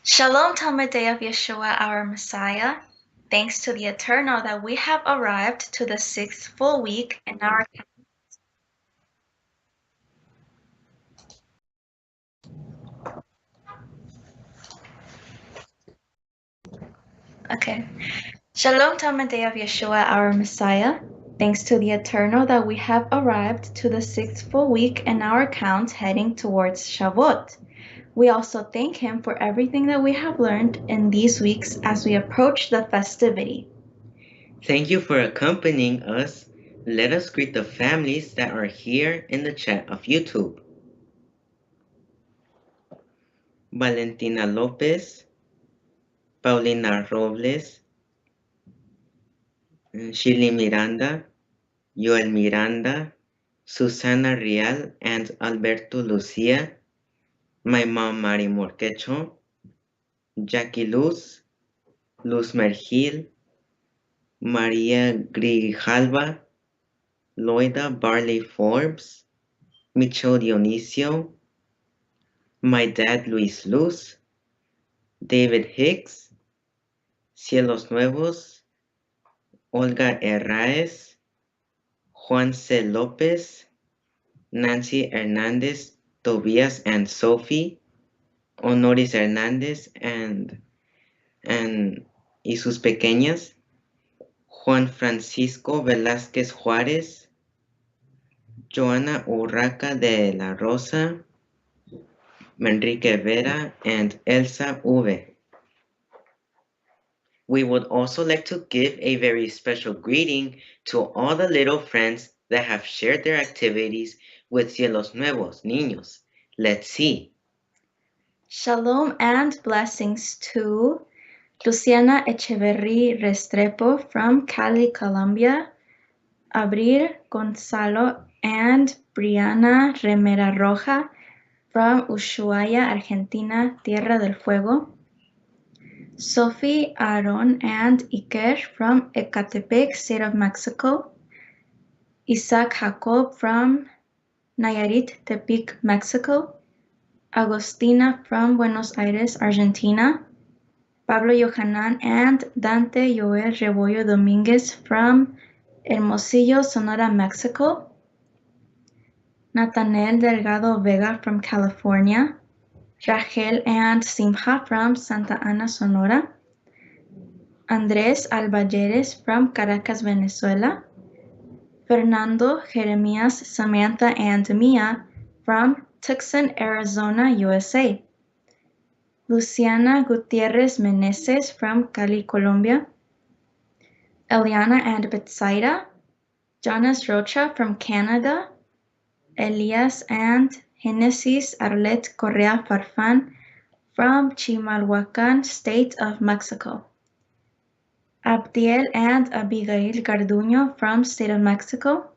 Shalom, Talmud Day of Yeshua, our Messiah. Thanks to the Eternal that we have arrived to the 6th full week in our. Okay. Shalom, Talmud Day of Yeshua, our Messiah. Thanks to the Eternal that we have arrived to the 6th full week in our count heading towards Shavuot. We also thank Him for everything that we have learned in these weeks as we approach the festivity. Thank you for accompanying us. Let us greet the families that are here in the chat of YouTube. Valentina Lopez, Paulina Robles, Shirley Miranda, Joel Miranda, Susana Rial, and Alberto Lucia, my mom Mari Morquecho, Jackie Luz, Luz Mergil, Maria Grijalva, Loida Barley Forbes, Micho Dionisio, my dad Luis Luz, David Hicks, Cielos Nuevos, Olga Herráez, Juan C. López, Nancy Hernández, Tobias and Sophie, Honoris Hernández y sus pequeñas, Juan Francisco Velázquez Juárez, Joana Urraca de la Rosa, Manrique Vera, and Elsa V. We would also like to give a very special greeting to all the little friends that have shared their activities with Cielos Nuevos Niños. Let's see. Shalom and blessings to Luciana Echeverry Restrepo from Cali, Colombia, Abril Gonzalo and Brianna Remera Roja from Ushuaia, Argentina, Tierra del Fuego, Sophie Aaron and Iker from Ecatepec, State of Mexico, Isaac Jacob from Nayarit, Tepic, Mexico, Agostina from Buenos Aires, Argentina, Pablo Yohanan and Dante Joel Rebollo Dominguez from Hermosillo, Sonora, Mexico, Nathanael Delgado Vega from California, Rachel and Simha from Santa Ana, Sonora, Andrés Alballeres from Caracas, Venezuela, Fernando, Jeremias, Samantha, and Mia from Tucson, Arizona, USA, Luciana Gutierrez Meneses from Cali, Colombia, Eliana and Betsaida, Jonas Rocha from Canada, Elias and Genesis Arlet Correa Farfan from Chimalhuacan, State of Mexico, Abdiel and Abigail Garduño from State of Mexico,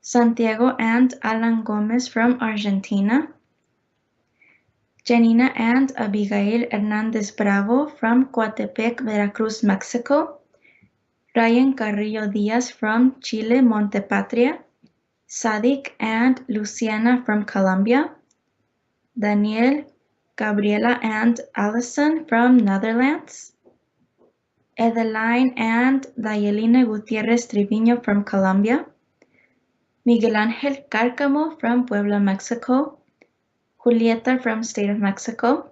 Santiago and Alan Gomez from Argentina, Janina and Abigail Hernandez Bravo from Coatepec, Veracruz, Mexico, Ryan Carrillo Diaz from Chile, Montepatria, Sadik and Luciana from Colombia, Daniel, Gabriela and Allison from Netherlands, Edeline and Dayelina Gutierrez Triviño from Colombia, Miguel Ángel Cárcamo from Puebla, Mexico, Julieta from State of Mexico,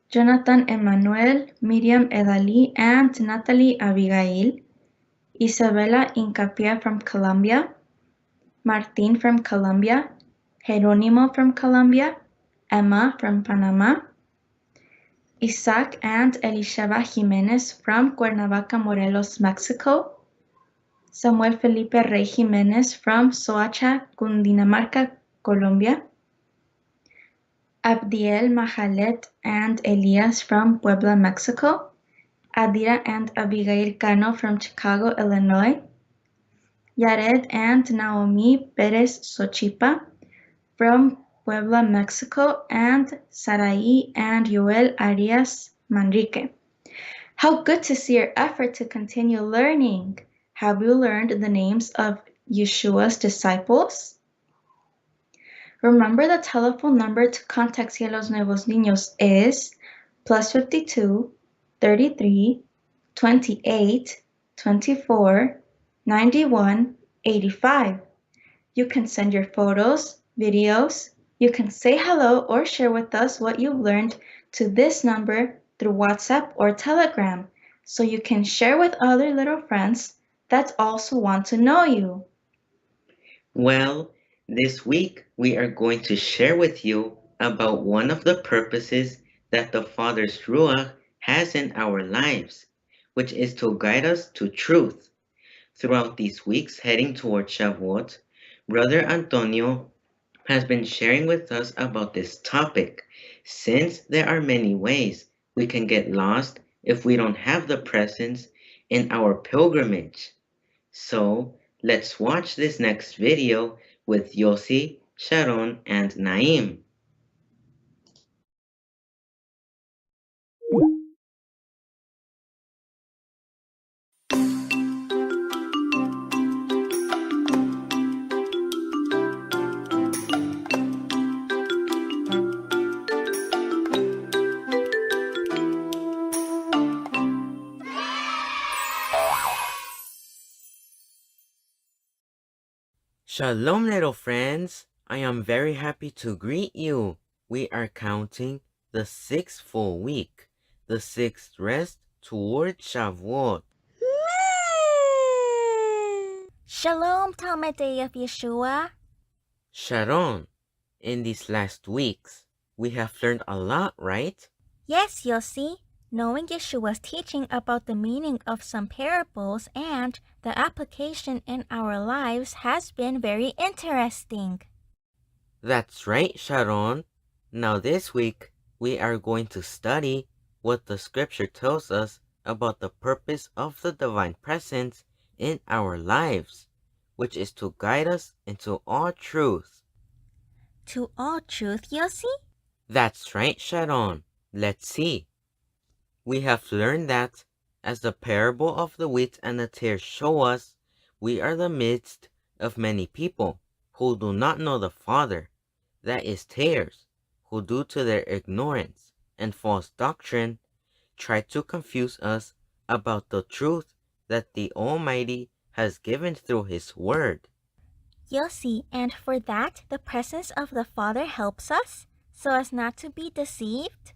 Jonathan Emmanuel, Miriam Edali, and Natalie Abigail, Isabella Incapia from Colombia, Martin from Colombia, Jerónimo from Colombia, Emma from Panama, Isaac and Elisheva Jimenez from Cuernavaca, Morelos, Mexico, Samuel Felipe Rey Jimenez from Soacha, Cundinamarca, Colombia, Abdiel Mahalet and Elias from Puebla, Mexico, Adira and Abigail Cano from Chicago, Illinois, Yared and Naomi Perez Sochipa from Puebla, Mexico, and Sarai and Joel Arias Manrique. How good to see your effort to continue learning. Have you learned the names of Yeshua's disciples? Remember the telephone number to contact Cielos Nuevos Niños is +52 33 28 24 91 85. You can send your photos, videos, you can say hello or share with us what you've learned to this number through WhatsApp or Telegram, so you can share with other little friends that also want to know you. Well, this week we are going to share with you about one of the purposes that the Father's Ruach has in our lives, which is to guide us to truth. Throughout these weeks heading toward Shavuot, Brother Antonio has been sharing with us about this topic, since there are many ways we can get lost if we don't have the presence in our pilgrimage. So let's watch this next video with Yossi, Sharon, and Naim. Shalom, little friends. I am very happy to greet you. We are counting the sixth full week, the sixth rest toward Shavuot. Shalom, Talmidei of Yeshua. Sharon, in these last weeks, we have learned a lot, right? Yes, Yossi. Knowing Yeshua's teaching about the meaning of some parables and the application in our lives has been very interesting. That's right, Sharon. Now this week, we are going to study what the scripture tells us about the purpose of the divine presence in our lives, which is to guide us into all truth. To all truth, Yossi? That's right, Sharon. Let's see. We have learned that, as the parable of the wheat and the tares show us, we are the midst of many people who do not know the Father, that is tares, who due to their ignorance and false doctrine try to confuse us about the truth that the Almighty has given through His Word. Yossi, and for that, the presence of the Father helps us so as not to be deceived?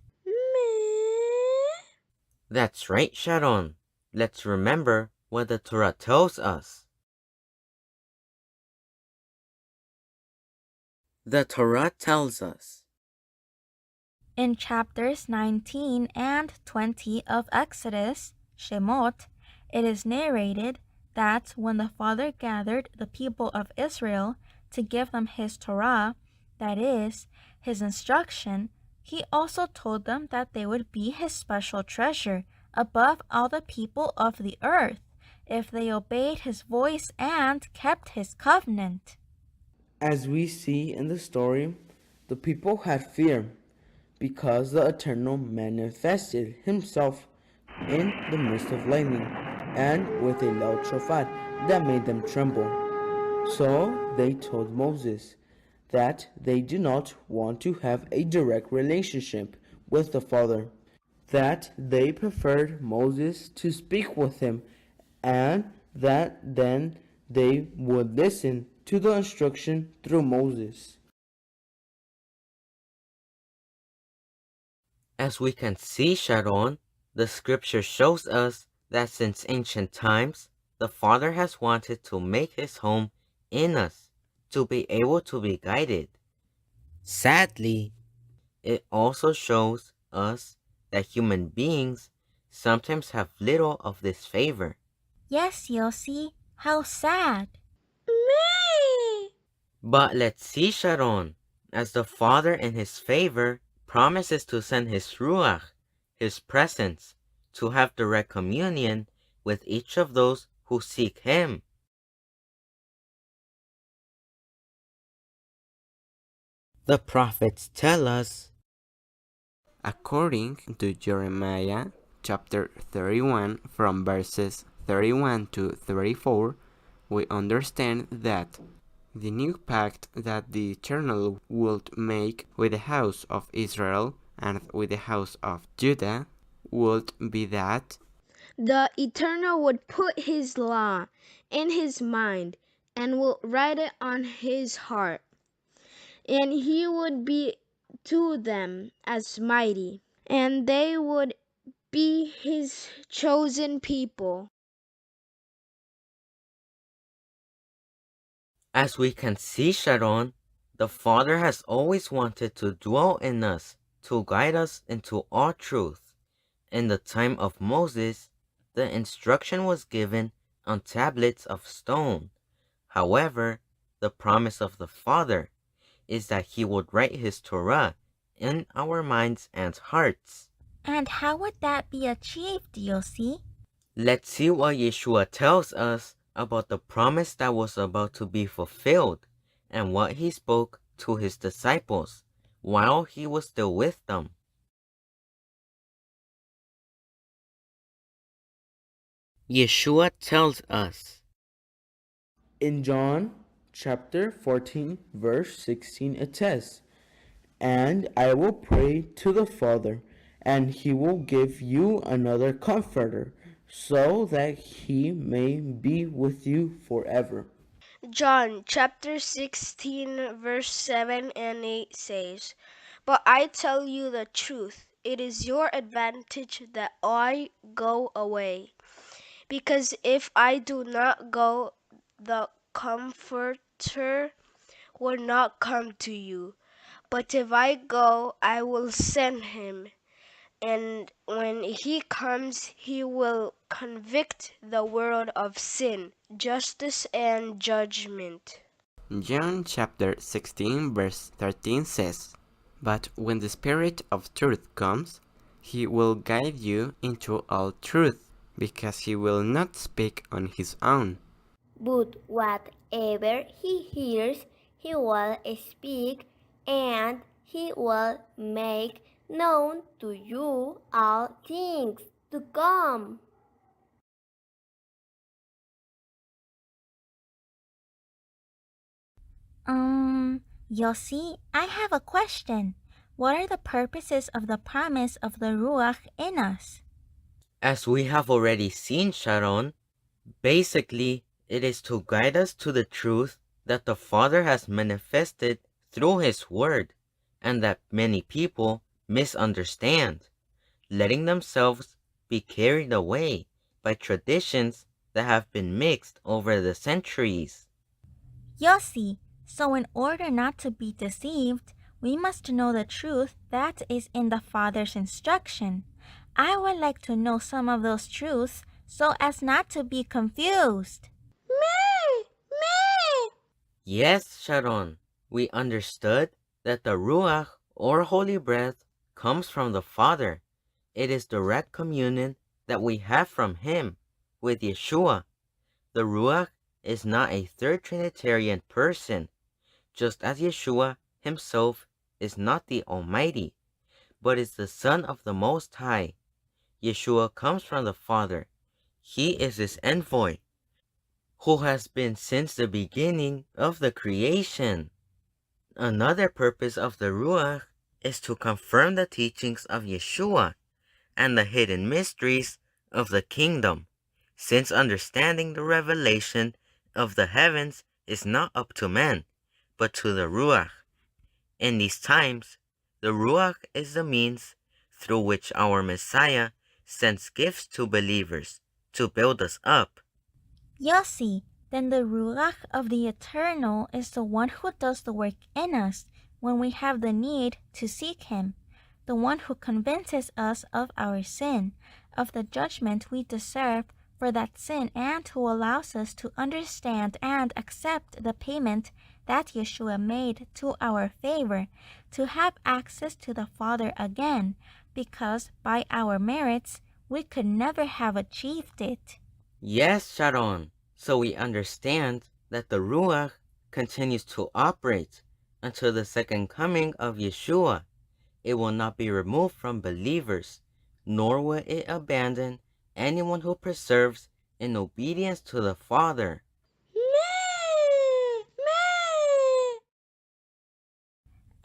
That's right, Sharon. Let's remember what the Torah tells us. The Torah tells us, In chapters 19 and 20 of Exodus, Shemot, it is narrated that when the Father gathered the people of Israel to give them his Torah, that is, his instruction, he also told them that they would be his special treasure above all the people of the earth if they obeyed his voice and kept his covenant. As we see in the story, the people had fear because the Eternal manifested himself in the midst of lightning and with a loud shofar that made them tremble. So they told Moses that they do not want to have a direct relationship with the Father, that they preferred Moses to speak with him, and that then they would listen to the instruction through Moses. as we can see, Sharon, the scripture shows us that since ancient times, the Father has wanted to make his home in us, to be able to be guided. Sadly, it also shows us that human beings sometimes have little of this favor. Yes, Yossi, how sad. But let's see, Sharon, as the Father in his favor promises to send his Ruach, his presence, to have direct communion with each of those who seek him. The prophets tell us, According to Jeremiah chapter 31 from verses 31 to 34, we understand that The new pact that the Eternal would make with the house of Israel and with the house of Judah would be that the Eternal would put his law in his mind and will write it on his heart, and he would be to them as mighty, and they would be his chosen people. As we can see, Sharon, the Father has always wanted to dwell in us, to guide us into all truth. In the time of Moses, the instruction was given on tablets of stone. However, the promise of the Father is that he would write his Torah in our minds and hearts. And how would that be achieved, Yossi? Let's see what Yeshua tells us about the promise that was about to be fulfilled and what he spoke to his disciples while he was still with them. Yeshua tells us, In John chapter 14, verse 16, it says, And I will pray to the Father, and he will give you another comforter, so that he may be with you forever. John chapter 16, verse 7 and 8 says, But I tell you the truth, it is your advantage that I go away. Because if I do not go, the Comforter will not come to you. But if I go, I will send him. And when he comes, he will convict the world of sin, justice, and judgment. John chapter 16 verse 13 says, But when the Spirit of truth comes, he will guide you into all truth, because he will not speak on his own. But whatever he hears, he will speak, and he will make known to you all things to come. Yossi, I have a question. What are the purposes of the promise of the Ruach in us? as we have already seen, Sharon, basically it is to guide us to the truth that the Father has manifested through his word and that many people misunderstand, letting themselves be carried away by traditions that have been mixed over the centuries. Yossi, so in order not to be deceived, we must know the truth that is in the Father's instruction. I would like to know some of those truths so as not to be confused. Me! Me! Yes, Sharon, we understood that the Ruach, or Holy Breath, comes from the Father. It is direct communion that we have from him with Yeshua. The Ruach is not a third Trinitarian person, just as Yeshua himself is not the Almighty, but is the Son of the Most High. Yeshua comes from the Father. He is his envoy, who has been since the beginning of the creation. Another purpose of the Ruach is to confirm the teachings of Yeshua and the hidden mysteries of the kingdom, since understanding the revelation of the heavens is not up to men, but to the Ruach. In these times, the Ruach is the means through which our Messiah sends gifts to believers to build us up. Yossi, then the Ruach of the Eternal is the one who does the work in us when we have the need to seek him, the one who convinces us of our sin, of the judgment we deserve for that sin, and who allows us to understand and accept the payment that Yeshua made to our favor, to have access to the Father again, because by our merits we could never have achieved it. Yes, Sharon. So we understand that the Ruach continues to operate until the second coming of Yeshua. It will not be removed from believers, nor will it abandon anyone who perseveres in obedience to the Father. Me! Me!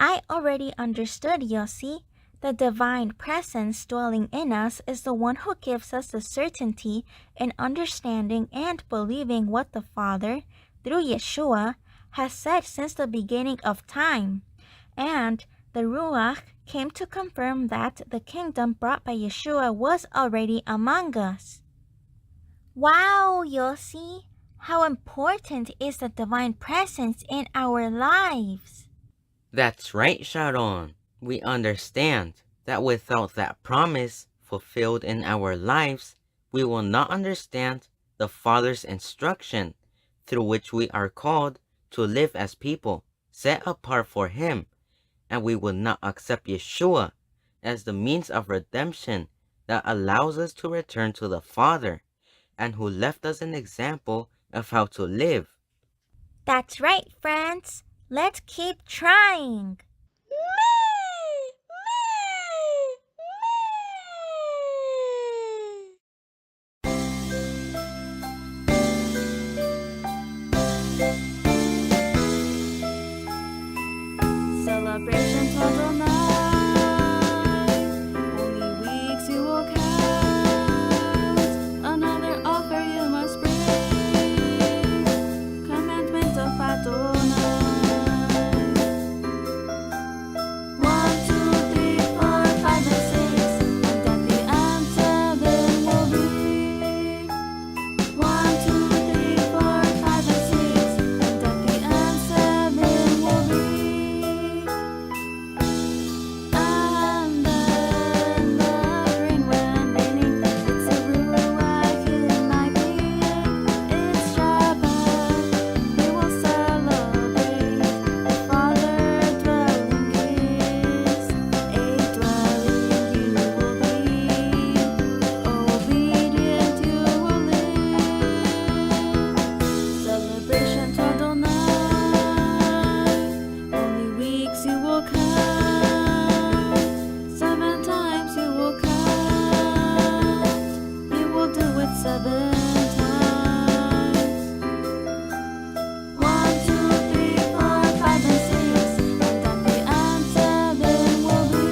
I already understood, Yossi. The divine presence dwelling in us is the one who gives us the certainty in understanding and believing what the Father, through Yeshua, has said since the beginning of time. And the Ruach came to confirm that the kingdom brought by Yeshua was already among us. Wow, Yossi! How important is the divine presence in our lives? That's right, Sharon. We understand that without that promise fulfilled in our lives, we will not understand the Father's instruction through which we are called to live as people set apart for Him, and we will not accept Yeshua as the means of redemption that allows us to return to the Father, and who left us an example of how to live. That's right, friends. Let's keep trying. Celebration total night. Only weeks you will count. Another offer you must bring. Commandment of Adonai. 1, 2, 3, 4, 5, and 6. And at the end, 7 will be. 1, 2, 3, 4, 5, and 6. And at the end, 7 will be. And then the green when raining, it's a ruach in my being. It's Shabbat, we will celebrate. The Father dwelling is a dwelling you will be. Obedient you will live. Celebration total night. Only weeks you will count. 7 times you will count. You will do it 7 times. 1, 2, 3, 4, 5, and 6. And at the end, 7 will be.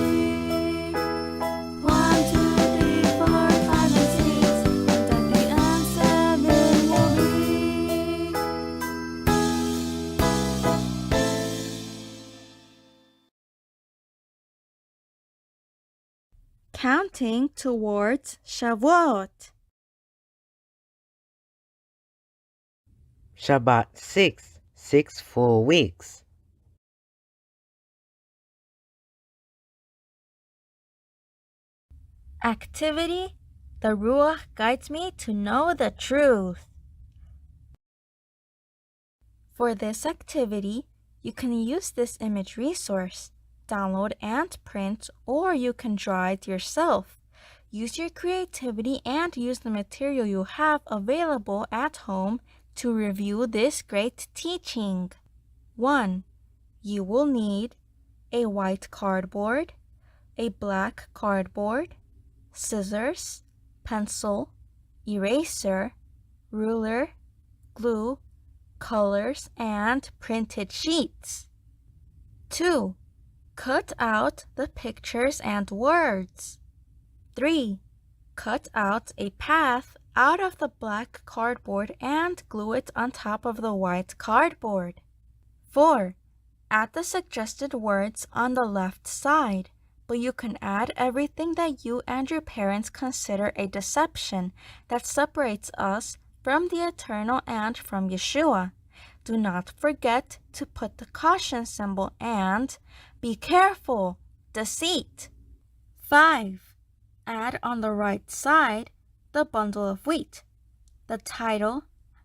1, 2, 3, 4, 5, and 6. And at the end, 7 will be. Counting towards Shavuot. Shabbat 6 full weeks. Activity: the Ruach guides me to know the truth. For this activity, you can use this image resource, download and print, or you can draw it yourself. Use your creativity and use the material you have available at home to review this great teaching. 1. You will need a white cardboard, a black cardboard, scissors, pencil, eraser, ruler, glue, colors, and printed sheets. 2. Cut out the pictures and words. 3. Cut out a path out of the black cardboard and glue it on top of the white cardboard. 4. Add the suggested words on the left side, but you can add everything that you and your parents consider a deception that separates us from the eternal and from Yeshua. Do not forget to put the caution symbol and be careful, deceit. 5. Add on the right side the bundle of wheat, the title,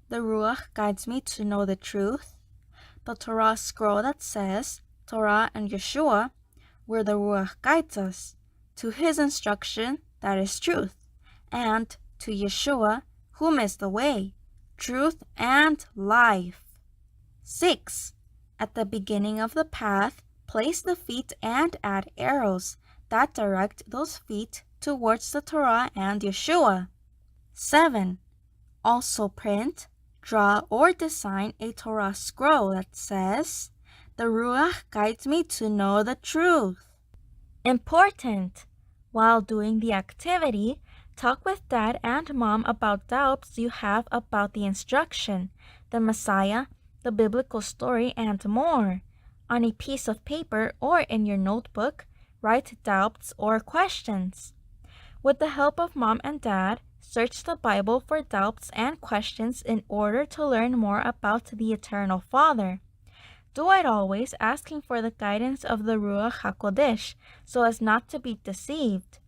the Ruach guides me to know the truth, the Torah scroll that says Torah and Yeshua, where the Ruach guides us, to his instruction that is truth, and to Yeshua, whom is the way, truth, and life. 6. At the beginning of the path, place the feet and add arrows that direct those feet towards the Torah and Yeshua. 7. Also print, draw, or design a Torah scroll that says, The Ruach guides me to know the truth. Important! While doing the activity, talk with Dad and Mom about doubts you have about the instruction, the Messiah, the biblical story, and more. On a piece of paper or in your notebook, write doubts or questions. With the help of Mom and Dad, search the Bible for doubts and questions in order to learn more about the Eternal Father. Do it always asking for the guidance of the Ruach HaKodesh so as not to be deceived.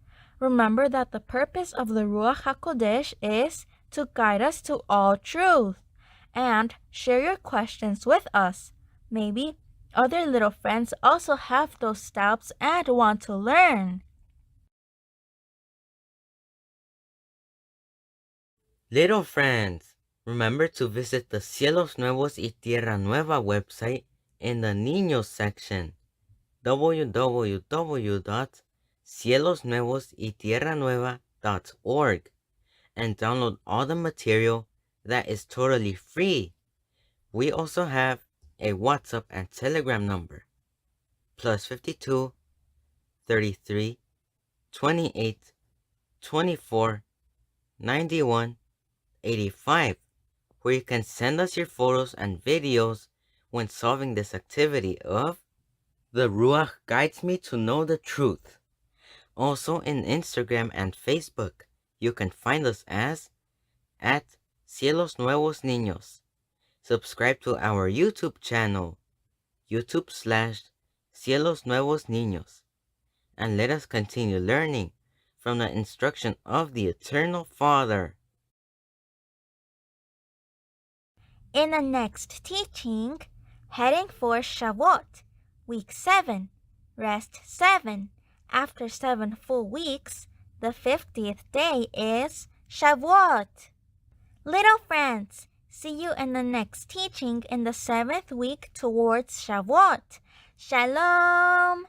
Remember that the purpose of the Ruach HaKodesh is to guide us to all truth. And share your questions with us. Maybe other little friends also have those doubts and want to learn. Little friends, remember to visit the Cielos Nuevos y Tierra Nueva website in the Niños section, www.cielosnuevosytierranueva.org, and download all the material that is totally free. We also have a WhatsApp and Telegram number, +52 33 28 24 91 85, where you can send us your photos and videos when solving this activity of The Ruach Guides Me to Know the Truth. Also in Instagram and Facebook, you can find us as at Cielos Nuevos Niños. Subscribe to our YouTube channel, YouTube/Cielos Nuevos Niños, and let us continue learning from the instruction of the Eternal Father. In the next teaching, heading for Shavuot, week 7, rest 7. After 7 full weeks, the 50th day is Shavuot. Little friends, see you in the next teaching in the 7th week towards Shavuot. Shalom!